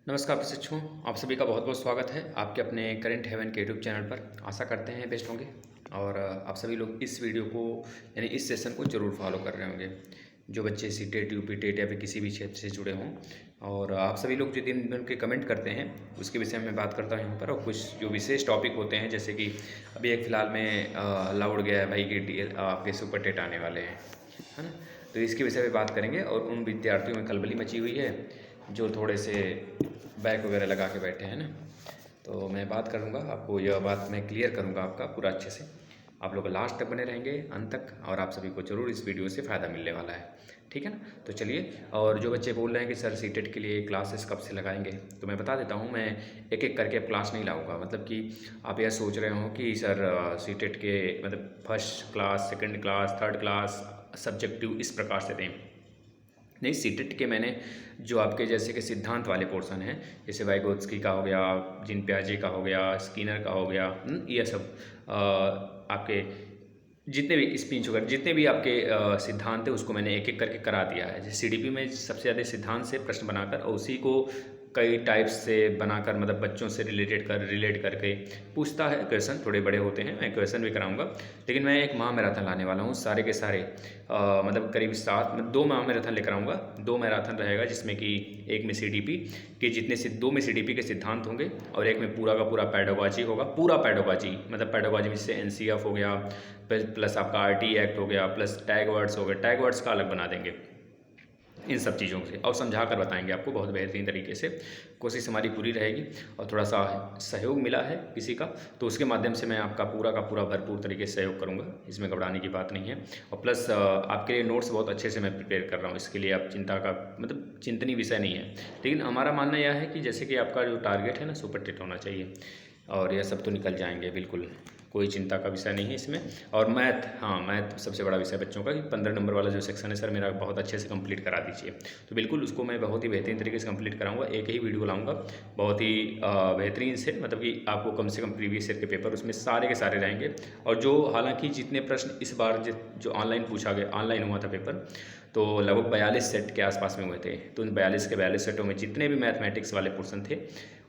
नमस्कार प्रशिक्षुओं, आप सभी का बहुत बहुत स्वागत है आपके अपने करेंट हेवन के यूट्यूब चैनल पर। आशा करते हैं बेस्ट होंगे और आप सभी लोग इस वीडियो को यानी इस सेशन को ज़रूर फॉलो कर रहे होंगे जो बच्चे सीटेट यूपी टेट या फिर किसी भी क्षेत्र से जुड़े हों। और आप सभी लोग जो दिन दिन के कमेंट करते हैं उसके विषय में बात करता हूँ यहाँ पर, और कुछ जो विशेष टॉपिक होते हैं जैसे कि अभी एक फ़िलहाल में लाउड गया है भाई कि आपके सुपर टेट आने वाले हैं, है ना। तो इसके विषय में बात करेंगे और उन विद्यार्थियों में खलबली मची हुई है जो थोड़े से बैक वगैरह लगा के बैठे हैं ना। तो मैं बात करूँगा, आपको यह बात मैं क्लियर करूँगा आपका पूरा अच्छे से। आप लोग लास्ट तक बने रहेंगे अंत तक, और आप सभी को ज़रूर इस वीडियो से फ़ायदा मिलने वाला है, ठीक है ना। तो चलिए, और जो बच्चे बोल रहे हैं कि सर सीटेट के लिए क्लासेस कब से लगाएंगे, तो मैं बता देता हूँ। मैं एक एक करके अब क्लास नहीं लाऊंगा। मतलब कि आप यह सोच रहे हो कि सर सीटेट के मतलब first class, second class, third class subjective इस प्रकार से दें। नहीं, सीटेट के मैंने जो आपके जैसे कि सिद्धांत वाले पोर्शन हैं, जैसे वाइगोत्स्की का हो गया, जिन प्याजे का हो गया, स्किनर का हो गया, ये सब आपके जितने भी स्पीच वगैरह जितने भी आपके सिद्धांत है उसको मैंने एक एक करके करा दिया है। जैसे सीडीपी में सबसे ज़्यादा सिद्धांत से प्रश्न बनाकर और उसी को कई टाइप्स से बनाकर, मतलब बच्चों से रिलेट करके पूछता है क्वेश्चन। थोड़े बड़े होते हैं, मैं क्वेश्चन भी कराऊंगा। लेकिन मैं एक महा मैराथन लाने वाला हूँ, सारे के सारे मतलब करीब 2 महा मैराथन लेकर आऊँगा। 2 मैराथन रहेगा जिसमें कि एक में सीडीपी के जितने 2 में सीडीपी के सिद्धांत होंगे और एक में पूरा का पूरा पेडागोजी होगा। पूरा पेडागोजी मतलब पेडागोजी में से एनसीएफ हो गया, प्लस आपका आरटी एक्ट हो गया, प्लस टैग वर्ड्स हो गए। टैग वर्ड्स का अलग बना देंगे इन सब चीज़ों से, और समझा कर बताएंगे आपको बहुत बेहतरीन तरीके से। कोशिश हमारी पूरी रहेगी, और थोड़ा सा सहयोग मिला है किसी का तो उसके माध्यम से मैं आपका पूरा का पूरा भरपूर तरीके से सहयोग करूंगा। इसमें घबराने की बात नहीं है। और प्लस आपके लिए नोट्स बहुत अच्छे से मैं प्रिपेयर कर रहा हूँ, इसके लिए आप चिंता का मतलब चिंतनीय विषय नहीं है। लेकिन हमारा मानना यह है कि जैसे कि आपका जो टारगेट है ना सुपर टेट होना चाहिए, और यह सब तो निकल जाएंगे, बिल्कुल कोई चिंता का विषय नहीं है इसमें। और मैथ, हाँ मैथ सबसे बड़ा विषय बच्चों का कि 15 नंबर वाला जो सेक्शन है सर मेरा बहुत अच्छे से कंप्लीट करा दीजिए। तो बिल्कुल उसको मैं बहुत ही बेहतरीन तरीके से कंप्लीट कराऊंगा। एक ही वीडियो लाऊंगा बहुत ही बेहतरीन से, मतलब कि आपको कम से कम प्रीवियस ईयर के पेपर उसमें सारे के सारे रहेंगे। और जो हालांकि जितने प्रश्न इस बार जो ऑनलाइन पूछा गया, ऑनलाइन हुआ था पेपर, तो लगभग 42 सेट के आसपास में हुए थे। तो उन 42 के 42 सेटों में जितने भी मैथमेटिक्स वाले पोर्शन थे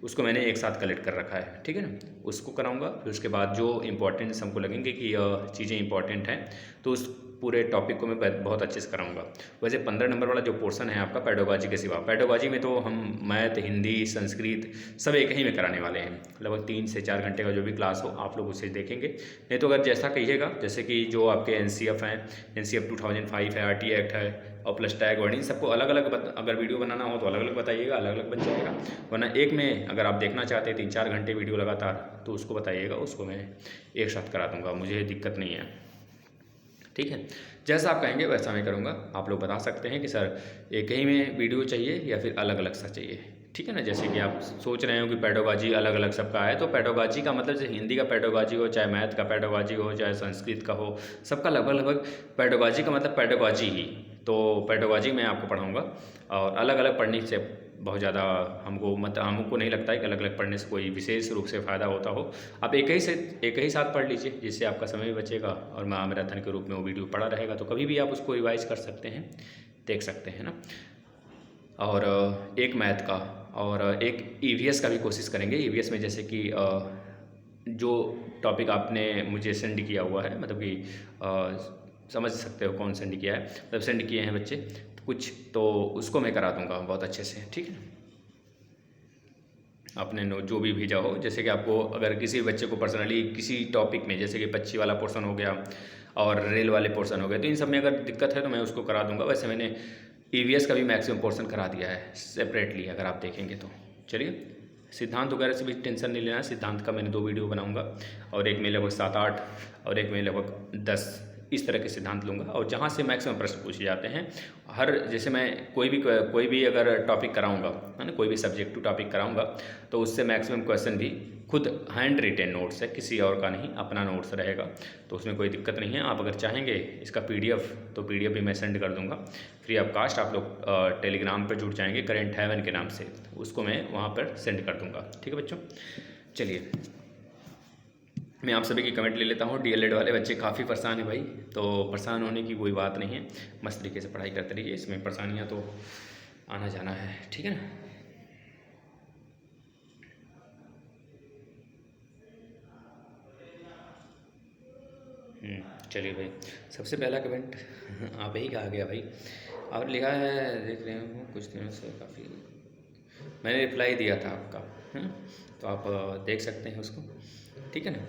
उसको मैंने एक साथ कलेक्ट कर रखा है, ठीक है ना। उसको कराऊंगा। फिर उसके बाद जो इंपॉर्टेंट्स हमको लगेंगे कि चीज़ें इंपॉर्टेंट हैं तो उस पूरे टॉपिक को मैं बहुत अच्छे से कराऊंगा। वैसे 15 नंबर वाला जो पोर्शन है आपका पेडागोजी के सिवा, पेडागोजी में तो हम मैथ, हिंदी, संस्कृत सब एक ही में कराने वाले हैं। लगभग 3 से 4 घंटे का जो भी क्लास हो आप लोग उसे देखेंगे। नहीं तो अगर जैसा कहिएगा, जैसे कि जो आपके एनसीएफ हैं, एनसीएफ 2005 है, आरटी एक्ट है, और प्लस टैग वर्ड, इन सबको अलग अलग अगर वीडियो बनाना हो तो अलग अलग बताइएगा, अलग अलग बन जाएगा। वरना एक में अगर आप देखना चाहते हैं 3-4 घंटे वीडियो लगातार तो उसको बताइएगा, उसको मैं एक साथ करा दूंगा, मुझे दिक्कत नहीं है, ठीक है। जैसा आप कहेंगे वैसा मैं करूँगा। आप लोग बता सकते हैं कि सर एक ही में वीडियो चाहिए या फिर अलग अलग सा चाहिए, ठीक है ना। जैसे कि आप सोच रहे हो कि पेडागोजी अलग अलग सबका है, तो पेडागोजी का मतलब जैसे हिंदी का पेडागोजी हो, चाहे मैथ का पेडागोजी हो, चाहे संस्कृत का हो, सबका लगभग लगभग पेडागोजी का मतलब पेडागोजी ही। तो पेडागोजी मैं आपको पढ़ाऊँगा, और अलग अलग पढ़ने से बहुत ज़्यादा हमको नहीं लगता है कि अलग अलग पढ़ने से कोई विशेष रूप से फ़ायदा होता हो। आप एक ही साथ पढ़ लीजिए, जिससे आपका समय भी बचेगा और महामैराथन के रूप में वो वीडियो पड़ा रहेगा, तो कभी भी आप उसको रिवाइज कर सकते हैं, देख सकते हैं ना। और एक मैथ का और एक ईवीएस का भी कोशिश करेंगे। ईवीएस में जैसे कि जो टॉपिक आपने मुझे सेंड किया हुआ है, मतलब कि समझ सकते हो कौन सेंड किया है, मतलब सेंड किए हैं बच्चे कुछ, तो उसको मैं करा दूंगा बहुत अच्छे से, ठीक है। आपने जो भी भेजा हो, जैसे कि आपको अगर किसी बच्चे को पर्सनली किसी टॉपिक में, जैसे कि पक्षी वाला पोर्शन हो गया और रेल वाले पोर्शन हो गए, तो इन सब में अगर दिक्कत है तो मैं उसको करा दूंगा। वैसे मैंने ईवीएस का भी मैक्सिमम पोर्शन करा दिया है सेपरेटली, अगर आप देखेंगे तो। चलिए, सिद्धांत वगैरह से भी टेंशन नहीं लेना है। सिद्धांत का मैंने 2 वीडियो बनाऊंगा, और एक में लगभग 7-8 और एक में लगभग 10 इस तरह के सिद्धांत लूँगा, और जहाँ से मैक्सिमम प्रश्न पूछे जाते हैं। जैसे मैं कोई भी अगर टॉपिक कराऊंगा, है ना, कोई भी सब्जेक्टिव टॉपिक कराऊंगा, तो उससे मैक्सिमम क्वेश्चन भी खुद हैंड रिटेन नोट्स है, किसी और का नहीं, अपना नोट्स रहेगा, तो उसमें कोई दिक्कत नहीं है। आप अगर चाहेंगे इसका पीडीएफ, तो पीडीएफ भी मैं सेंड कर दूंगा फ्री ऑफ कास्ट। आप लोग टेलीग्राम पर जुड़ जाएंगे करेंट हेवन के नाम से, उसको मैं वहाँ पर सेंड कर दूंगा, ठीक है बच्चों। चलिए, मैं आप सभी की कमेंट ले लेता हूँ। डीएलएड वाले बच्चे काफ़ी परेशान हैं भाई, तो परेशान होने की कोई बात नहीं है, मस्त तरीके से पढ़ाई करते रहिए। इसमें परेशानियाँ तो आना जाना है, ठीक है ना। चलिए भाई, सबसे पहला कमेंट आप ही का आ गया भाई। और लिखा है, देख रहे हूँ कुछ दिनों से काफ़ी मैंने रिप्लाई दिया था आपका। तो आप देख सकते हैं उसको, ठीक है ना।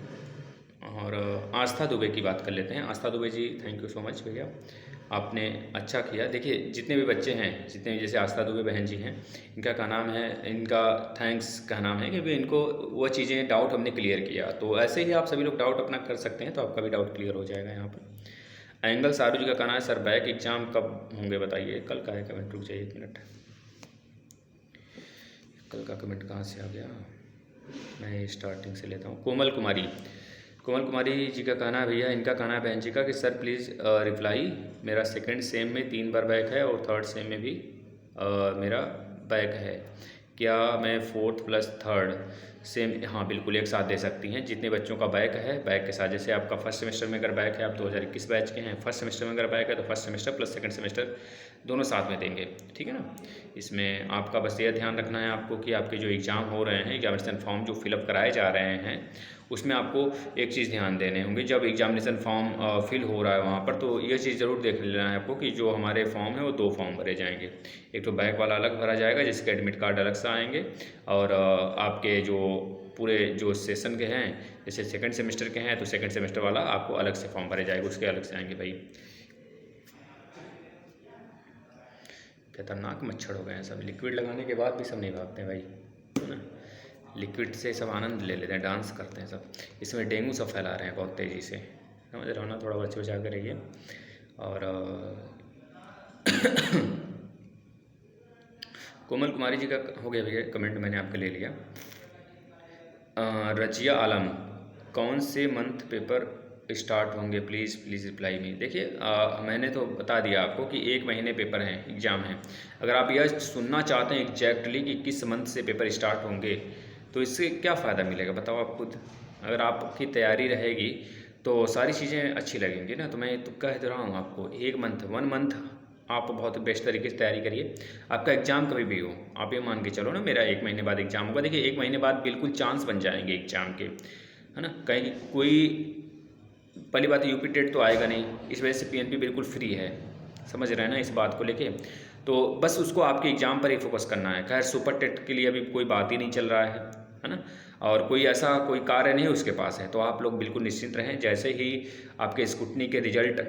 और आस्था दुबे की बात कर लेते हैं। आस्था Dubey ji, thank you so much भैया, आपने अच्छा किया। देखिए जितने भी बच्चे हैं, जितने भी जैसे आस्था दुबे बहन जी हैं, इनका क्या नाम है, इनका थैंक्स का नाम है कि इनको वो चीज़ें डाउट हमने क्लियर किया। तो ऐसे ही आप सभी लोग डाउट अपना कर सकते हैं, तो आपका भी डाउट क्लियर हो जाएगा यहाँ पर। एंगल सारू जी का कहना है सर बैक एग्ज़ाम कब होंगे बताइए। कल का है कमेंट, रुक जाइए 1 मिनट। कल का कमेंट कहाँ से आ गया, मैं स्टार्टिंग से लेता हूँ। कोमल कुमारी जी का कहना है भैया, इनका कहना है बहन जी का कि सर प्लीज़ रिप्लाई, मेरा सेकंड सेम में 3 बार बैक है और थर्ड सेम में भी मेरा बैक है, क्या मैं फोर्थ प्लस थर्ड सेम, हाँ बिल्कुल एक साथ दे सकती हैं। जितने बच्चों का बैक है, बैक के साथ, जैसे आपका फर्स्ट सेमेस्टर में अगर बैक है, आप 2021 बैच के हैं, फर्स्ट सेमेस्टर में अगर बैक है तो first semester plus second semester दोनों साथ में देंगे, ठीक है ना। इसमें आपका बस यह ध्यान रखना है आपको कि आपके जो एग्ज़ाम हो रहे हैं, एग्जामिनेशन फॉर्म जो फिलअप कराए जा रहे हैं, उसमें आपको एक चीज़ ध्यान देने होंगे। जब एग्जामिनेशन फॉर्म फिल हो रहा है वहाँ पर, तो ये चीज़ ज़रूर देख लेना है आपको कि जो हमारे फॉर्म है वो 2 फॉर्म भरे जाएंगे। एक तो बैक वाला अलग भरा जाएगा जिसके एडमिट कार्ड अलग से आएंगे, और आपके जो पूरे जो सेशन के हैं, जैसे सेकंड सेमेस्टर के हैं तो सेकंड सेमेस्टर वाला आपको अलग से फॉर्म भरे जाएगा, उसके अलग से आएंगे भाई। खतरनाक मच्छर हो गए हैं सब, लिक्विड लगाने के बाद भी सब नहीं भागते हैं भाई, है ना। लिक्विड से सब आनंद ले लेते हैं, डांस करते हैं सब। इसमें डेंगू सब फैला रहे हैं बहुत तेज़ी से, समझ रहे हो ना, थोड़ा बच बचा कर रहिए। और कोमल कुमारी जी का हो गया भैया कमेंट, मैंने आपका ले लिया। रजिया आलम, कौन से मंथ पेपर स्टार्ट होंगे, प्लीज़ रिप्लाई में। देखिए मैंने तो बता दिया आपको कि 1 महीने पेपर हैं, एग्ज़ाम हैं। अगर आप यह सुनना चाहते हैं एग्जैक्टली कि किस मंथ से पेपर स्टार्ट होंगे, तो इससे क्या फ़ायदा मिलेगा बताओ आप खुद। अगर आपकी तैयारी रहेगी तो सारी चीज़ें अच्छी लगेंगी ना। तो मैं तो कह रहा हूँ आपको 1 मंथ आप बहुत बेस्ट तरीके से तैयारी करिए। आपका एग्ज़ाम कभी भी हो, आप ये मान के चलो ना मेरा 1 महीने बाद एग्ज़ाम होगा। देखिए 1 महीने बाद बिल्कुल चांस बन जाएंगे एग्ज़ाम के, है ना। कहीं कोई, पहली बात यूपी टेट तो आएगा नहीं, इस वजह से पीएनपी बिल्कुल फ्री है, समझ रहे हैं ना इस बात को लेके। तो बस उसको आपके एग्ज़ाम पर ही फोकस करना है। खैर सुपर टेट के लिए अभी कोई बात ही नहीं चल रहा है ना, और कोई ऐसा कोई कार्य नहीं उसके पास है। तो आप लोग बिल्कुल निश्चिंत रहें। जैसे ही आपके स्कूटनी के रिजल्ट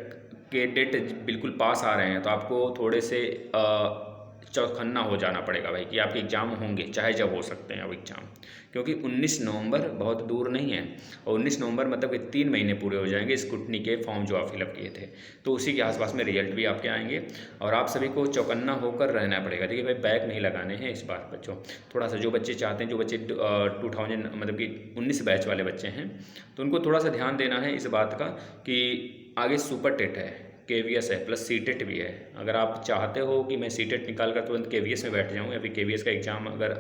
के डेट बिल्कुल पास आ रहे हैं, तो आपको थोड़े से चौकन्ना हो जाना पड़ेगा भाई कि आपके एग्ज़ाम होंगे, चाहे जब हो सकते हैं अब एग्ज़ाम, क्योंकि 19 नवंबर बहुत दूर नहीं है। और 19 नवंबर मतलब कि 3 महीने पूरे हो जाएंगे स्कूटनी के फॉर्म जो आप फिलअप किए थे, तो उसी के आसपास में रिजल्ट भी आपके आएंगे। और आप सभी को चौकन्ना होकर रहना पड़ेगा। देखिए भाई बैक नहीं लगाने हैं इस बार बच्चों, थोड़ा सा जो बच्चे चाहते हैं, जो बच्चे 2000 मतलब कि 19 बैच वाले बच्चे हैं, तो उनको थोड़ा सा ध्यान देना है इस बात का कि आगे सुपर टेट है, केवीएस है, प्लस सीटेट भी है। अगर आप चाहते हो कि मैं सीटेट निकाल कर तुरंत केवीएस में बैठ जाऊँ, या फिर केवीएस का एग्ज़ाम अगर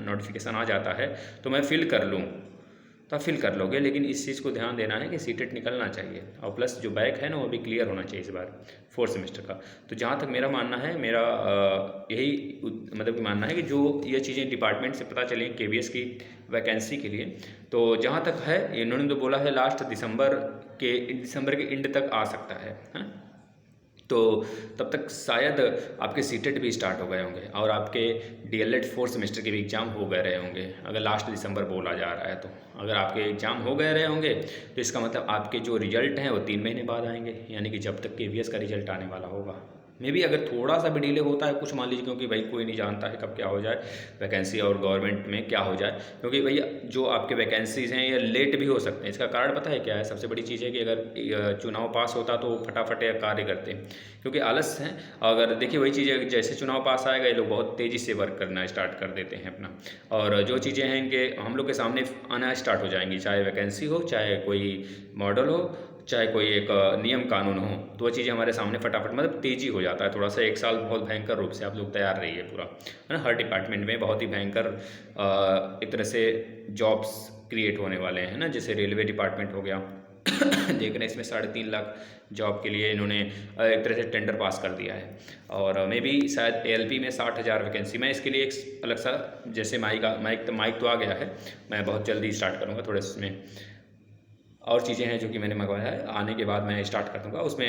नोटिफिकेशन आ जाता है तो मैं फिल कर लूँ, तो आप फिल कर लोगे। लेकिन इस चीज़ को ध्यान देना है कि सीटेट निकलना चाहिए, और प्लस जो बैक है ना वो भी क्लियर होना चाहिए इस बार 4th सेमेस्टर का। तो जहाँ तक मेरा मानना है, मेरा यही मतलब कि मानना है कि जो ये चीज़ें डिपार्टमेंट से पता चलें केवीएस की वैकेंसी के लिए, तो जहाँ तक है इन्होंने तो बोला है लास्ट दिसंबर के एंड तक आ सकता है ना। तो तब तक शायद आपके सीटेट भी स्टार्ट हो गए होंगे, और आपके डीएलएड 4th सेमेस्टर के भी एग्ज़ाम हो गए रहे होंगे, अगर लास्ट दिसंबर बोला जा रहा है। तो अगर आपके एग्ज़ाम हो गए रहे होंगे तो इसका मतलब आपके जो रिजल्ट हैं वो 3 महीने बाद आएंगे, यानी कि जब तक केवीएस का रिजल्ट आने वाला होगा। मे भी अगर थोड़ा सा भी डिले होता है कुछ, मान लीजिए, क्योंकि भाई कोई नहीं जानता है कब क्या हो जाए वैकेंसी और गवर्नमेंट में क्या हो जाए, क्योंकि भैया जो आपके वैकेंसीज़ हैं ये लेट भी हो सकते हैं। इसका कारण पता है क्या है? सबसे बड़ी चीज़ है कि अगर चुनाव पास होता तो फटाफट कार्य करते, क्योंकि आलस है। अगर देखिए वही चीज़ें, जैसे चुनाव पास आएगा ये लोग बहुत तेज़ी से वर्क करना स्टार्ट कर देते हैं अपना, और जो चीज़ें हैं इनके हम लोग के सामने आना स्टार्ट हो जाएंगी, चाहे वैकेंसी हो, चाहे कोई मॉडल हो, चाहे कोई एक नियम कानून हो, तो वो चीज़ें हमारे सामने फटाफट मतलब तेज़ी हो जाता है थोड़ा सा। 1 साल बहुत भयंकर रूप से आप लोग तैयार रहिए पूरा, है ना। हर डिपार्टमेंट में बहुत ही भयंकर एक तरह से जॉब्स क्रिएट होने वाले हैं ना, जैसे रेलवे डिपार्टमेंट हो गया देख रहे हैं इसमें 3.5 लाख जॉब के लिए इन्होंने एक तरह से टेंडर पास कर दिया है। और मे भी शायद एएलपी में 60,000 वैकेंसी। मैं इसके लिए एक अलग सा, जैसे माइक तो आ गया है, मैं बहुत जल्दी स्टार्ट करूँगा थोड़े इसमें और चीज़ें हैं जो कि मैंने मंगवाया है, आने के बाद मैं स्टार्ट कर दूँगा। उसमें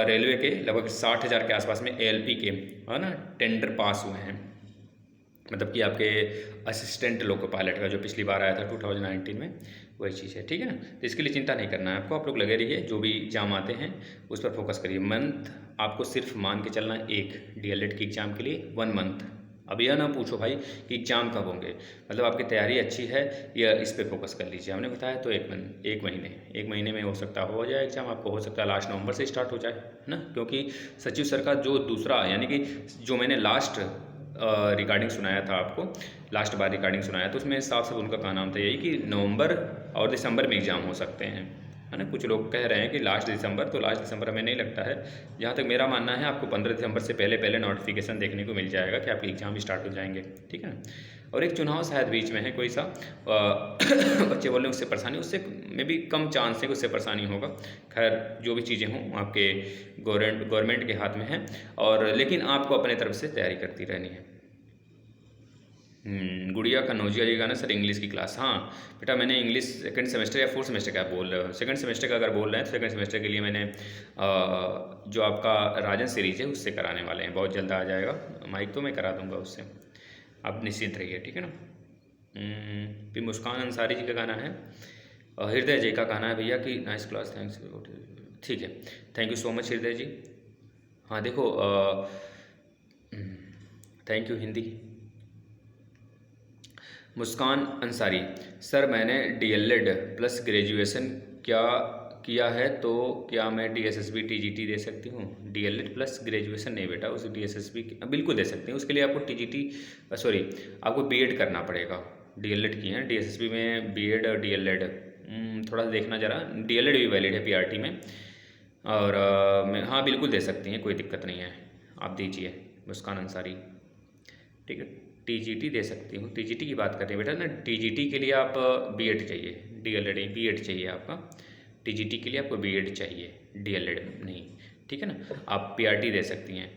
रेलवे के लगभग 60,000 के आसपास में ALP के है ना टेंडर पास हुए हैं, मतलब कि आपके असिस्टेंट लोको पायलट का जो पिछली बार आया था 2019 में, वही चीज़ है। ठीक है ना, तो इसके लिए चिंता नहीं करना है आपको, आप लोग लगे रहिए, जो भी एग्ज़ाम आते हैं उस पर फोकस करिए। मंथ आपको सिर्फ मान के चलना है एक DLED की एग्ज़ाम के लिए 1 मंथ। अब यह ना पूछो भाई कि एग्ज़ाम कब होंगे, मतलब आपकी तैयारी अच्छी है या इस पे फोकस कर लीजिए। हमने बताया तो एक महीने में हो सकता हो जाए एग्ज़ाम, आपको हो सकता है लास्ट नवंबर से स्टार्ट हो जाए, है ना, क्योंकि सचिव सर का जो दूसरा यानी कि जो मैंने लास्ट रिकॉर्डिंग सुनाया था आपको, लास्ट बार रिकॉर्डिंग सुनाया तो उसमें साफ साफ उनका कहना था यही कि नवंबर और दिसंबर में एग्ज़ाम हो सकते हैं, है ना। कुछ लोग कह रहे हैं कि लास्ट दिसंबर, तो लास्ट दिसंबर हमें नहीं लगता है। जहाँ तक मेरा मानना है आपको 15 दिसंबर से पहले पहले नोटिफिकेशन देखने को मिल जाएगा कि आपके एग्ज़ाम स्टार्ट हो जाएंगे। ठीक है ना, और एक चुनाव शायद बीच में है कोई सा बच्चे बोल रहे हैं उससे परेशानी, उससे में भी कम चांस है कि उससे परेशानी होगा। खैर जो भी चीज़ें हों आपके गवर्नमेंट के हाथ में है, और लेकिन आपको अपने तरफ से तैयारी करती रहनी है। गुड़िया कन्नौजिया जी का ना सर इंग्लिश की क्लास, हाँ बेटा मैंने इंग्लिश सेकंड सेमेस्टर या फोर्थ सेमेस्टर का बोल रहे हो, सेकंड सेमेस्टर का अगर बोल रहे हैं तो सेकंड सेमेस्टर के लिए मैंने जो आपका राजन सीरीज है उससे कराने वाले हैं, बहुत जल्द आ जाएगा। माइक तो मैं करा दूंगा उससे, आप निश्चिंत रहिए। ठीक है ना। फिर मुस्कान अंसारी जी का गाना है, हृदय जी का गाना है भैया कि नाइस क्लास, थैंक्स। ठीक है, थैंक यू सो मच हृदय जी। हाँ देखो thank you Hindi. Muskan Ansari, sir मैंने DLED प्लस ग्रेजुएशन क्या किया है तो क्या मैं DSSB TGT दे सकती हूँ? DLED प्लस ग्रेजुएशन नहीं बेटा, उस DSSB बिल्कुल दे सकती हैं, उसके लिए आपको TGT सॉरी आपको BEd करना पड़ेगा। DLED की हैं, DSSB में BEd और DLED थोड़ा सा देखना ज़रा, DLED भी वैलिड है PRT में, और हाँ बिल्कुल दे सकती हैं, कोई दिक्कत नहीं है, आप दीजिए मुस्कान अंसारी। ठीक है, TGT दे सकती हूँ, TGT की बात कर रही है बेटा ना, TGT के लिए आप BEd चाहिए, DLED BEd चाहिए आपका, TGT के लिए आपको BEd चाहिए, DLED नहीं। ठीक है ना, आप PRT दे सकती हैं।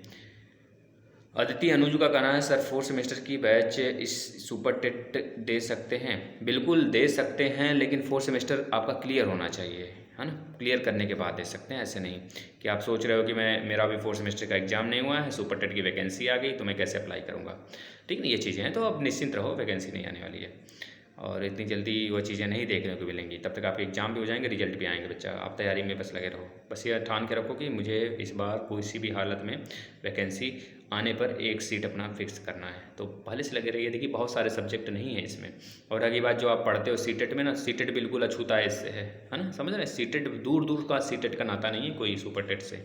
अदिति अनुजू का कहना है सर 4th सेमेस्टर की बैच इस सुपर टेट दे सकते हैं? बिल्कुल दे सकते हैं, लेकिन 4th सेमेस्टर आपका क्लियर होना चाहिए, है ना, क्लियर करने के बाद दे सकते हैं। ऐसे नहीं कि आप सोच रहे हो कि मेरा भी 4th सेमेस्टर का एग्जाम नहीं हुआ है, सुपर टेट की वैकेंसी आ गई तो मैं कैसे अप्लाई करूँगा। ठीक है, ये चीज़ें हैं, तो आप निश्चिंत रहो, वैकेंसी नहीं आने वाली है और इतनी जल्दी वो चीज़ें नहीं देखने को मिलेंगी। तब तक आपके एग्ज़ाम भी हो जाएंगे, रिजल्ट भी आएंगे बच्चा, आप तैयारी में बस लगे रहो। बस ये ठान के रखो कि मुझे इस बार किसी भी हालत में वैकेंसी आने पर एक सीट अपना फिक्स करना है, तो पहले से लगे रहिए। देखिए बहुत सारे सब्जेक्ट नहीं है इसमें, और अगली बात जो आप पढ़ते हो सीटेट में ना, सीटेट बिल्कुल अछूता इससे है ना, समझ रहे हैं, सीटेट दूर दूर का सीटेट का नाता नहीं है कोई सुपर टेट से,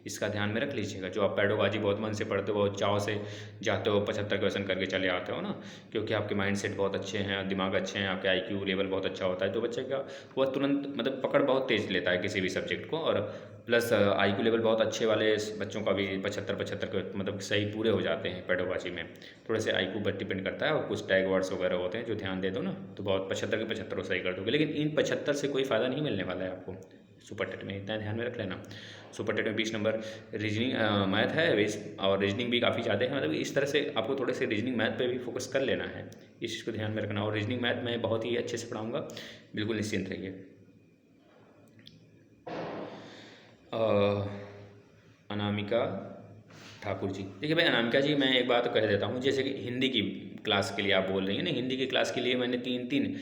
इसका ध्यान में रख लीजिएगा। जो आप पेडोलॉजी बहुत मन से पढ़ते हो, बहुत चाव से जाते हो, 75 क्वेश्चन करके चले आते हो ना, क्योंकि आपके माइंड सेट बहुत अच्छे हैं, दिमाग अच्छे हैं, आपके IQ लेवल बहुत अच्छा होता है, तो बच्चे का वह तुरंत मतलब पकड़ बहुत तेज़ लेता है किसी भी सब्जेक्ट को, और प्लस IQ लेवल बहुत अच्छे वाले बच्चों का भी 75 के मतलब सही पूरे हो जाते हैं पेडोलॉजी में। थोड़े से IQ पर डिपेंड करता है, और कुछ टैग वर्ड्स वगैरह होते हैं जो ध्यान दे दो ना तो बहुत 75 के 75 सही कर दोगे, लेकिन इन 75 से कोई फ़ायदा नहीं मिलने वाला है आपको सुपर टेट में, इतना ध्यान में रख लेना। सुपर टेट में 20 नंबर रीजनिंग मैथ है, और रीजनिंग भी काफ़ी ज़्यादा है, मतलब इस तरह से आपको थोड़े से रीजनिंग मैथ पे भी फोकस कर लेना है, इस चीज़ को ध्यान में रखना। और रीजनिंग मैथ मैं बहुत ही अच्छे से पढ़ाऊँगा, बिल्कुल निश्चिंत रहिए। अनामिका ठाकुर जी, देखिए भाई अनामिका जी, मैं एक बात कह देता हूँ, जैसे कि हिंदी की क्लास के लिए आप बोल रही हैं ना, हिंदी की क्लास के लिए मैंने तीन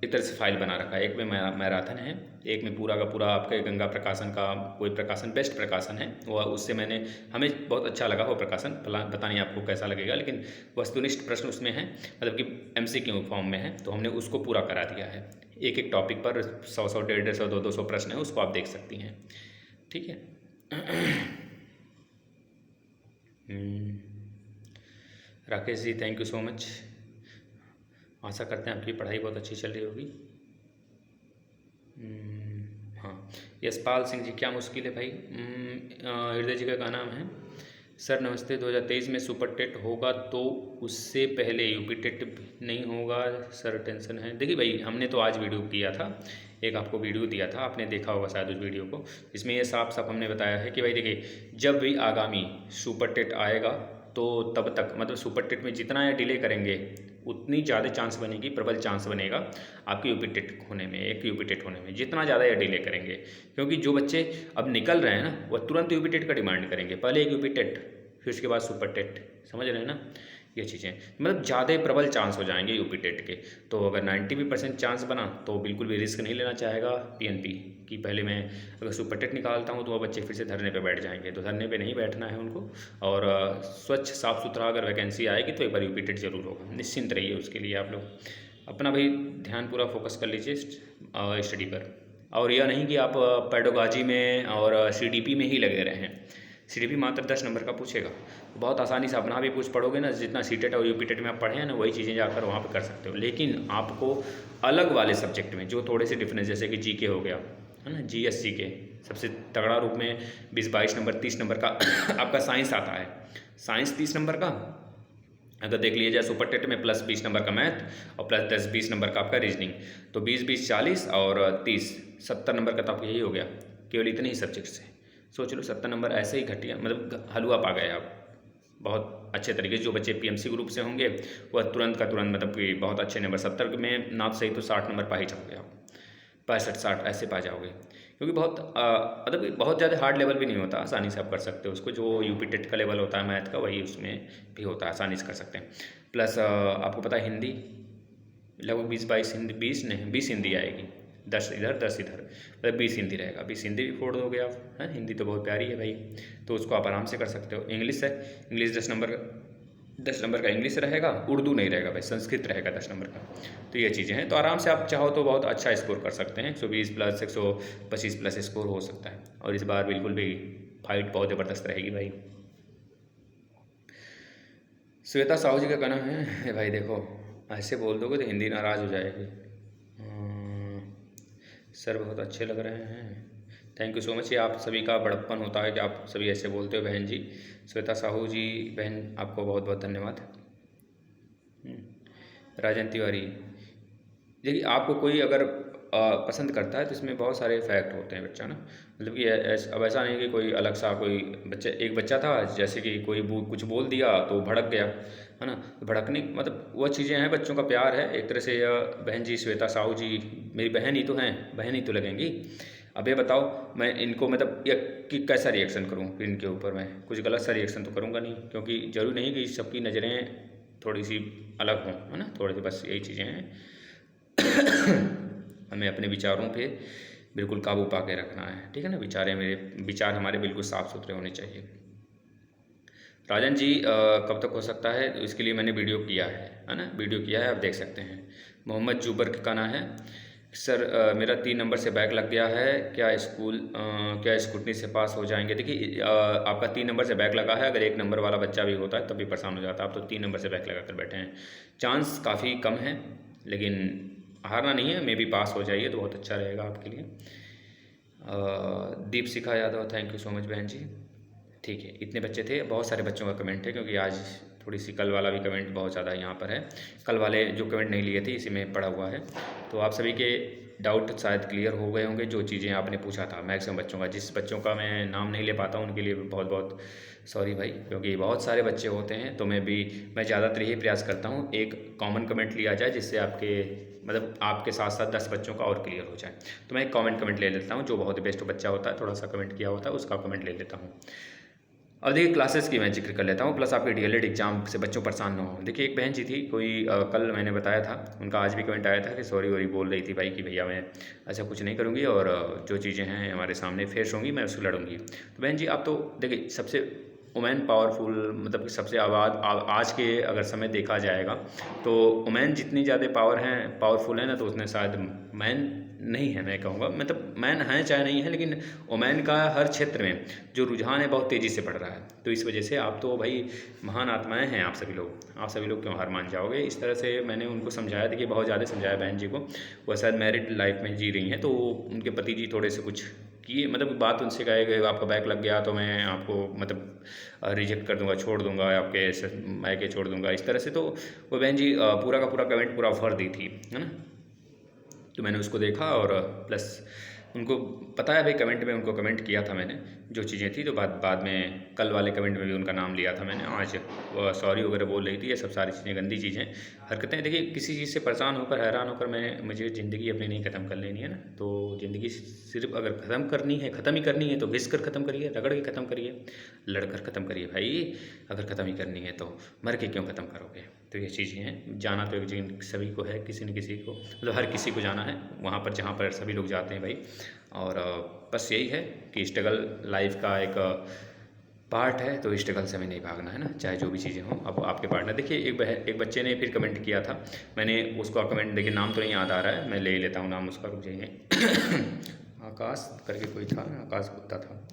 एक तरह से फाइल बना रखा है। एक में मैराथन है, एक में पूरा का पूरा आपके गंगा प्रकाशन का कोई प्रकाशन बेस्ट प्रकाशन है, वो उससे मैंने हमें बहुत अच्छा लगा वो प्रकाशन, पता नहीं आपको कैसा लगेगा, लेकिन वस्तुनिष्ठ प्रश्न उसमें है, मतलब कि MCQ फॉर्म में है, तो हमने उसको पूरा करा दिया है। एक एक टॉपिक पर 100 150 200 प्रश्न है, उसको आप देख सकती हैं। ठीक है। Rakesh ji thank you so much, आशा करते हैं आपकी पढ़ाई बहुत अच्छी चल रही होगी। हाँ, यशपाल सिंह जी, क्या मुश्किल है भाई? हृदय जी का नाम है, सर नमस्ते, 2023 में सुपर टेट होगा तो उससे पहले यूपी टेट नहीं होगा सर, टेंशन है। देखिए भाई, हमने तो आज वीडियो किया था, एक आपको वीडियो दिया था, आपने देखा होगा शायद उस वीडियो को, इसमें ये साफ साफ हमने बताया है कि भाई देखिए, जब भी आगामी सुपर टेट आएगा तो तब तक मतलब सुपर टेट में जितना डिले करेंगे उतनी ज़्यादा चांस बनेगी, प्रबल चांस बनेगा आपके यूपी टेट होने में, एक यूपी टेट होने में, जितना ज़्यादा ये डिले करेंगे। क्योंकि जो बच्चे अब निकल रहे हैं ना वह तुरंत यूपी टेट का डिमांड करेंगे, पहले एक यूपी टेट फिर उसके बाद सुपर टेट, समझ रहे हैं ना। ये चीज़ें मतलब ज़्यादा प्रबल चांस हो जाएंगे यूपी टेट के। तो अगर 90% चांस बना तो बिल्कुल भी रिस्क नहीं लेना चाहेगा पीएनपी कि पहले मैं अगर सुपर टेट निकालता हूँ तो वह बच्चे फिर से धरने पे बैठ जाएंगे, तो धरने पे नहीं बैठना है उनको। और स्वच्छ साफ़ सुथरा अगर वैकेंसी आएगी तो एक बार यूपी टेट जरूर होगा, निश्चिंत रहिए उसके लिए। आप लोग अपना भाई ध्यान पूरा फोकस कर लीजिए स्टडी पर, और यह नहीं कि आप पेडोलॉजी में और सीडीपी में ही लगे रहे हैं। सीडीपी मात्र 10 नंबर का पूछेगा, बहुत आसानी से अपना भी पूछ पढ़ोगे ना, जितना सीटेट और यूपी टेट में आप पढ़े हैं ना वही चीज़ें जाकर वहाँ पे कर सकते हो। लेकिन आपको अलग वाले सब्जेक्ट में जो थोड़े से डिफरेंस, जैसे कि जीके हो गया है ना, जीएससी के सबसे तगड़ा रूप में 20-22 नंबर 30 नंबर का आपका साइंस आता है, साइंस 30 नंबर का अगर देख लिया जाए सुपर टेट में, प्लस 20 नंबर का मैथ और प्लस 10-20 नंबर का आपका रीजनिंग, तो 20-20 40 और 30 70 नंबर का तो आपको यही हो गया, केवल इतने ही सब्जेक्ट से। सोच लो 70 नंबर ऐसे ही घटिया मतलब हलवा पा गए आप बहुत अच्छे तरीके से। जो बच्चे पीएमसी ग्रुप से होंगे वह तुरंत का तुरंत मतलब कि बहुत अच्छे नंबर 70 में ना सही तो 60 नंबर पा ही जाओगे आप, 65-60 ऐसे पा जाओगे। क्योंकि बहुत मतलब बहुत ज़्यादा हार्ड लेवल भी नहीं होता, आसानी से आप कर सकते हो उसको। जो यूपी टेट का लेवल होता है मैथ का वही उसमें भी होता है, आसानी से कर सकते हैं। प्लस आपको पता है हिंदी लगभग 20-22 हिंदी, 20 हिंदी आएगी, 10 इधर 10 इधर, मतलब 20 हिंदी रहेगा। 20 हिंदी भी फोड़ दोगे आप, है हिंदी तो बहुत प्यारी है भाई, तो उसको आप आराम से कर सकते हो। इंग्लिश है, इंग्लिश 10 नंबर का इंग्लिश रहेगा, उर्दू नहीं रहेगा भाई, संस्कृत रहेगा 10 नंबर का। तो ये चीज़ें हैं, तो आराम से आप चाहो तो बहुत अच्छा स्कोर कर सकते हैं, 120 प्लस 125 प्लस स्कोर हो सकता है। और इस बार बिल्कुल भी फाइट बहुत ज़बरदस्त रहेगी भाई। श्वेता साहू जी का कहना है भाई देखो ऐसे बोल दोगे तो हिंदी नाराज़ हो जाएगी। सर बहुत अच्छे लग रहे हैं, थैंक यू सो मच। ये आप सभी का बड़प्पन होता है कि आप सभी ऐसे बोलते हो बहन जी। श्वेता साहू जी बहन आपको बहुत बहुत धन्यवाद। राजन तिवारी, देखिए आपको कोई अगर पसंद करता है तो इसमें बहुत सारे फैक्ट होते हैं बच्चा ना, मतलब कि अब ऐसा नहीं कि कोई अलग सा कोई बच्चा, एक बच्चा था जैसे कि कोई कुछ बोल दिया तो भड़क गया है ना, तो भड़कने मतलब वह चीज़ें हैं, बच्चों का प्यार है एक तरह से। बहन जी श्वेता साहू जी मेरी बहन ही तो हैं, बहन ही तो लगेंगी। अब ये बताओ मैं इनको मतलब या कि कैसा रिएक्शन करूँ फिर इनके ऊपर, मैं कुछ गलत सा रिएक्शन तो करूँगा नहीं, क्योंकि ज़रूरी नहीं कि सबकी नज़रें थोड़ी सी अलग हों, है ना, थोड़ी सी बस यही चीज़ें हैं। हमें अपने विचारों पे बिल्कुल काबू पा के रखना है, ठीक है ना। विचार हमारे बिल्कुल साफ़ सुथरे होने चाहिए। राजन जी कब तक हो सकता है, तो इसके लिए मैंने वीडियो किया है ना, वीडियो किया है, आप देख सकते हैं। मोहम्मद जुबर का कहना है सर मेरा 3 नंबर से बैक लग गया है, क्या स्कूटनी से पास हो जाएंगे। देखिए आपका 3 नंबर से बैक लगा है, अगर 1 नंबर वाला बच्चा भी होता है तब भी परेशान हो जाता है, आप तो 3 नंबर से बैक लगा कर बैठे हैं। चांस काफ़ी कम है लेकिन हारना नहीं है, मे भी पास हो जाइए तो बहुत अच्छा रहेगा आपके लिए। Deepshikha Yadav thank you so much बहन जी। ठीक है, इतने बच्चे थे, बहुत सारे बच्चों का कमेंट है क्योंकि आज थोड़ी सी कल वाला भी कमेंट बहुत ज़्यादा यहाँ पर है, कल वाले जो कमेंट नहीं लिए थे इसी में पड़ा हुआ है। तो आप सभी के डाउट शायद क्लियर हो गए होंगे, जो चीज़ें आपने पूछा था मैक्सिमम बच्चों का। जिस बच्चों का मैं नाम नहीं ले पाता उनके लिए बहुत बहुत सॉरी भाई, क्योंकि बहुत सारे बच्चे होते हैं, तो मैं ज़्यादातर यही प्रयास करता हूँ एक कॉमन कमेंट लिया जाए जिससे आपके साथ साथ 10 बच्चों का और क्लियर हो जाए। तो मैं एक कमेंट ले लेता हूँ, जो बहुत बेस्ट बच्चा होता है थोड़ा सा कमेंट किया होता है उसका कमेंट ले लेता हूँ। अब देखिए क्लासेस की मैं जिक्र कर लेता हूँ, प्लस आपके डीएलएड एग्जाम से बच्चों परेशान ना हो। देखिए एक बहन जी थी कोई कल मैंने बताया था, उनका आज भी कमेंट आया था कि सॉरी बोल रही थी भाई कि भैया मैं ऐसा कुछ नहीं करूँगी और जो चीज़ें हैं हमारे सामने फेस होंगी मैं उसको लड़ूंगी। तो बहन जी आप तो देखिए सबसे वुमेन पावरफुल, मतलब कि सबसे आज के अगर समय देखा जाएगा तो वुमेन जितनी ज़्यादा पावरफुल है ना, तो उतने शायद मैन नहीं है मैं कहूँगा, मतलब मैन है चाहे नहीं है, लेकिन वुमेन का हर क्षेत्र में जो रुझान है बहुत तेज़ी से बढ़ रहा है। तो इस वजह से आप तो भाई महान आत्माएं हैं आप सभी लोग क्यों हार मान जाओगे। इस तरह से मैंने उनको समझाया, देखिए बहुत ज़्यादा समझाया बहन जी को, वह शायद मैरिड लाइफ में जी रही हैं, तो उनके पति जी थोड़े से कुछ किए, मतलब बात उनसे कहे कि आपका बैक लग गया तो मैं आपको मतलब रिजेक्ट कर दूंगा, छोड़ दूंगा, आपके मायके छोड़ दूंगा, इस तरह से। तो वो बहन जी पूरा का पूरा कमेंट पूरा भर दी थी, है ना। तो मैंने उसको देखा और प्लस उनको पता है भाई, कमेंट में उनको कमेंट किया था मैंने जो चीज़ें थी, तो बाद में कल वाले कमेंट में भी उनका नाम लिया था मैंने। आज वो सॉरी वगैरह बोल रही थी, ये सब सारी चीज़ें गंदी चीज़ें हरकतें। देखिए, किसी चीज़ से परेशान होकर, हैरान होकर मुझे ज़िंदगी अपनी नहीं ख़त्म कर लेनी है ना। तो ज़िंदगी सिर्फ अगर ख़त्म करनी है, ख़त्म ही करनी है, तो घिस कर ख़त्म करिए, रगड़ के ख़त्म करिए, लड़कर ख़त्म करिए भाई। अगर ख़त्म ही करनी है तो मर के क्यों ख़त्म करोगे। तो ये चीज़ें हैं। जाना तो एक सभी को है, किसी न किसी को, मतलब हर किसी को जाना है वहाँ पर जहाँ पर सभी लोग जाते हैं भाई। और बस यही है कि स्ट्रगल लाइफ का एक पार्ट है, तो स्ट्रगल से हमें नहीं भागना है ना, चाहे जो भी चीज़ें हों। अब आपके पार्टनर, देखिए एक बच्चे ने फिर कमेंट किया था, मैंने उसका कमेंट, देखिए नाम तो नहीं याद आ रहा है, मैं ले ही लेता हूँ नाम उसका, रुक जाइए। आकाश करके कोई था, आकाश गुप्ता था।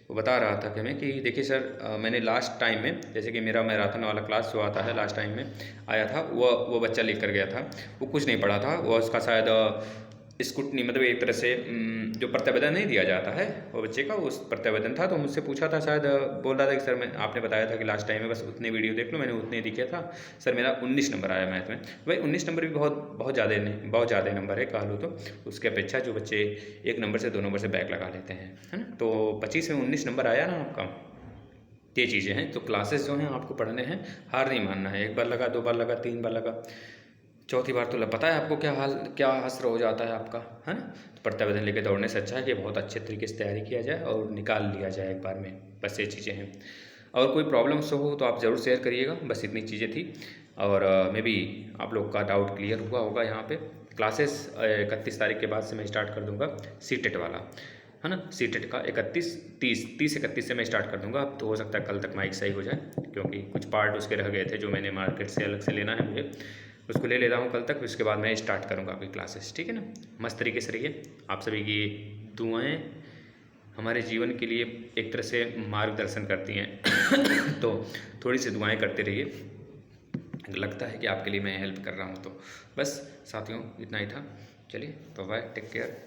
वो बता रहा था कि हमें कि देखिए सर, मैंने लास्ट टाइम में, जैसे कि मेरा मैराथन वाला क्लास जो आता है लास्ट टाइम में आया था, वो बच्चा लेकर गया था। वो कुछ नहीं पढ़ा था, वो उसका शायद स्कूटनी, मतलब एक तरह से जो प्रत्यावेदन नहीं दिया जाता है वो बच्चे का, उस प्रत्यावेदन था। तो मुझसे पूछा था, शायद बोल रहा था कि सर मैं, आपने बताया था कि लास्ट टाइम में बस उतने वीडियो देख लो, मैंने उतने दिखे था सर, मेरा 19 नंबर आया मैथ में। भाई 19 नंबर भी बहुत ज़्यादा नहीं, बहुत ज़्यादा नंबर है कह लो तो। उसके अपेक्षा जो बच्चे 1 नंबर से 2 नंबर से बैक लगा लेते हैं, है ना, तो 25 में 19 नंबर आया ना आपका। ये चीज़ें हैं। तो क्लासेस जो हैं आपको पढ़ने हैं, हार नहीं मानना है। 1 बार लगा, 2 बार लगा, 3 बार लगा, चौथी बार तो पता है आपको क्या हश्र हो जाता है आपका, है ना। तो प्रत्यावेदन लेके दौड़ने से अच्छा है कि बहुत अच्छे तरीके से तैयारी किया जाए और निकाल लिया जाए एक बार में। बस ये चीज़ें हैं। और कोई प्रॉब्लम्स हो तो आप ज़रूर शेयर करिएगा। बस इतनी चीज़ें थी। और मे बी आप लोग का डाउट क्लियर हुआ होगा। यहाँ पे क्लासेस 31 तारीख के बाद से मैं स्टार्ट कर दूँगा सीटेट वाला, है ना। सीटेट का 30 31 से मैं स्टार्ट कर दूँगा। अब तो हो सकता है कल तक माइक सही हो जाए, क्योंकि कुछ पार्ट उसके रह गए थे जो मैंने मार्केट से अलग से लेना है मुझे, उसको ले लेता हूँ कल तक। उसके बाद मैं स्टार्ट करूँगा आपकी क्लासेस, ठीक है ना। मस्त तरीके से रहिए। आप सभी की दुआएं हमारे जीवन के लिए एक तरह से मार्गदर्शन करती हैं। तो थोड़ी सी दुआएं करते रहिए, लगता है कि आपके लिए मैं हेल्प कर रहा हूँ। तो बस साथियों, इतना ही था। चलिए, तो बाय, टेक केयर।